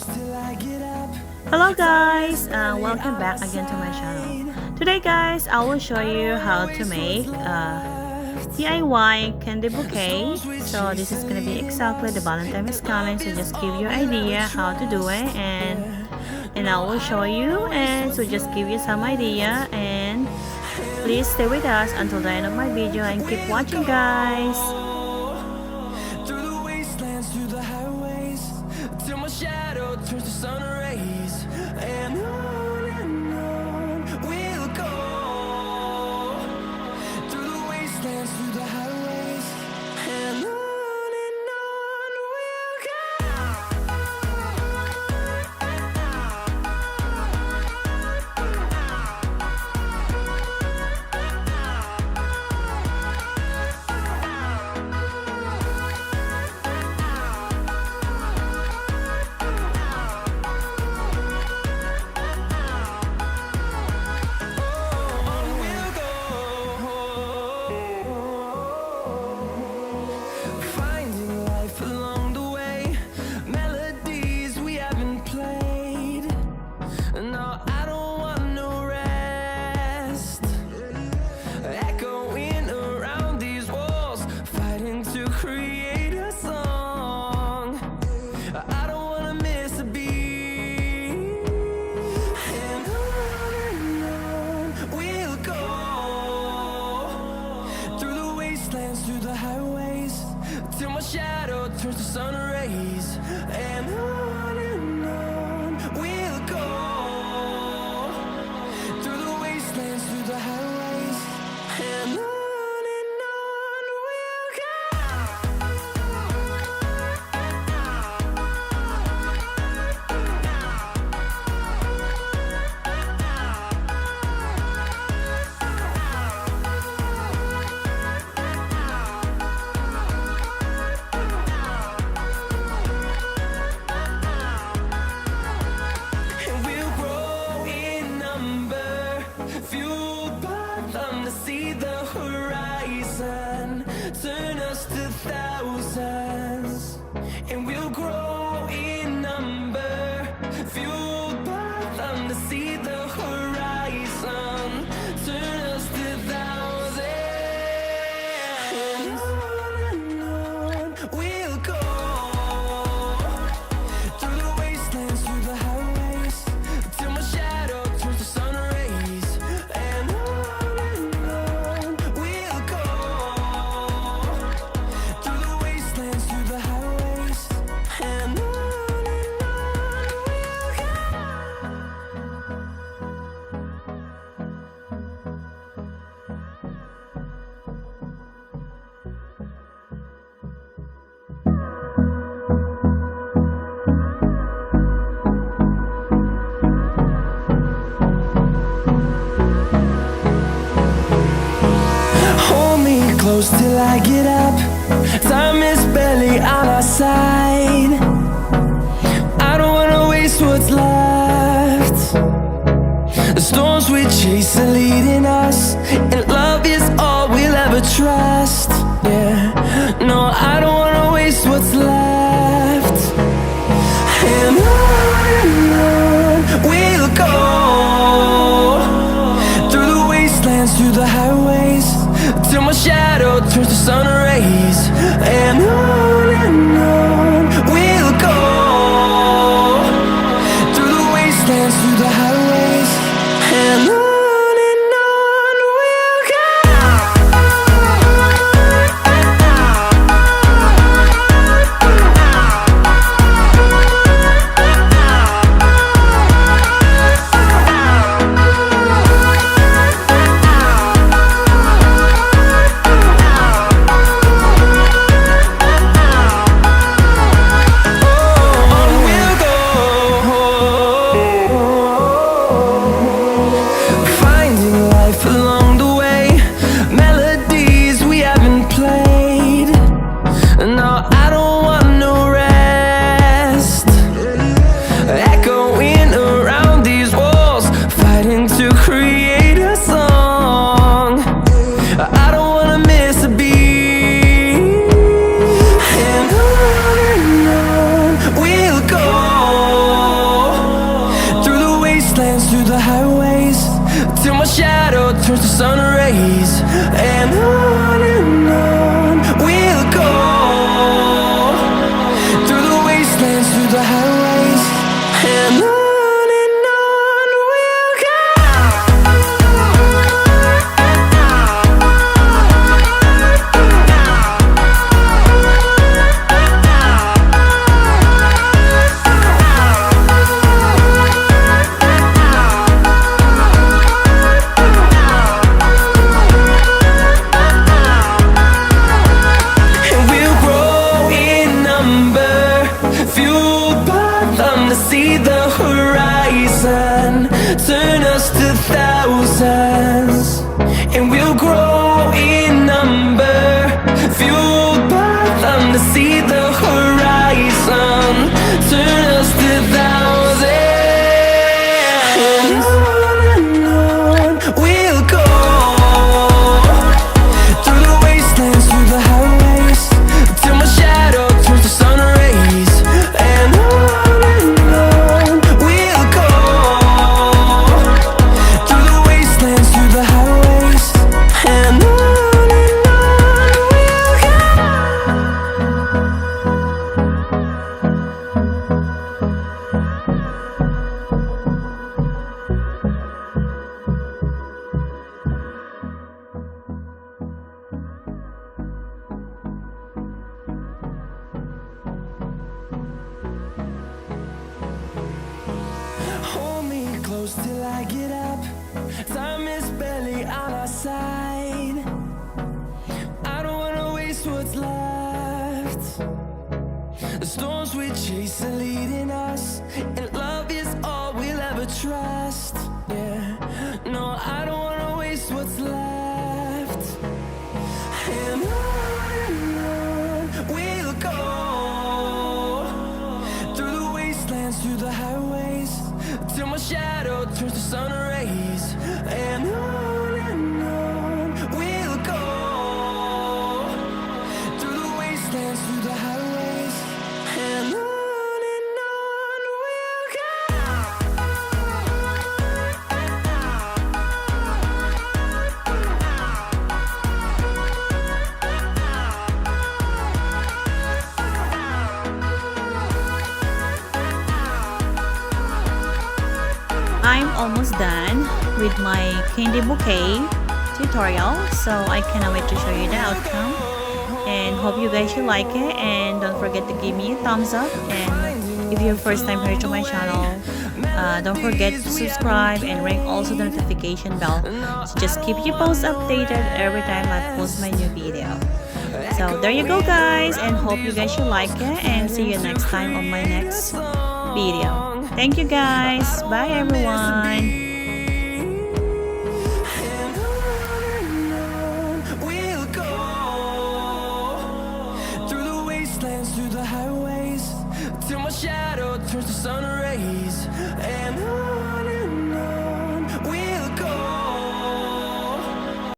Hello guys, welcome back again to my channel. Today guys, I will show you how to make a DIY candy bouquet. So this is gonna be exactly the Valentine's is coming, so just give you an idea how to do it, and I will show you, and so just give you some idea, and please stay with us until the end of my video and keep watching guys. Shadow turns to sun rays, and on we'll go through the wastelands, through the highways, and on we'll through the highways, till my shadow turns to sun rays, and on we'll go through the wastelands, through the highways, and on we'll turn us to thousands, and we'll grow in number, fueled by them to see the horizon. Turn us to thousands, and on we'll go through the wastelands, through the highways, till my shadow turns to sun rays, and on we'll go through the wastelands, through the highways, and on we'll go. Hold me close till I get up. Time is barely on our side. I don't wanna waste what's left. The storms we chase are leading us, and love is all we'll ever trust. Yeah, no, I don't wanna waste what's left. And on we'll go through the wastelands, through the highways, till my shadow turns to sun rays, and on we'll go through the wastelands, through the highways, and on we'll go. On we'll go the highways, till my shadow turns to sun rays. And on we'll go, through the wastelands, through the highways. And on we'll go. And we'll grow in number, fueled by them to see the horizon, turn us to thousands. And we'll grow in number, fueled by them to see the horizon, turn us to thousands. And on we'll go, through the wastelands, through the highways, till my shadow turns to sun rays. And on we'll go, through the wastelands, through the highways. And on we'll go. Hold me close till I get up. Time is barely on our side. I don't wanna waste what's left. The storms we chase are leading us, and love is all we'll ever trust. Yeah, no, I don't wanna waste what's left. And on we'll go, through the wastelands, through the highways, till my shadow turns to sun rays. And on we'll go, through the wastelands, through the highways. And on we'll go. I'm almost done with my candy bouquet tutorial, so I cannot wait to show you the outcome, and hope you guys should like it. And don't forget to give me a thumbs up, and if you're first time here to my channel, don't forget to subscribe and ring also the notification bell, so just keep you posts updated every time I post my new video. So there you go guys, and hope you guys should like it, and see you next time on my next video. Thank you guys. Bye everyone. And on we'll go, through the wastelands, through the highways, till my shadow turns to sun rays. And on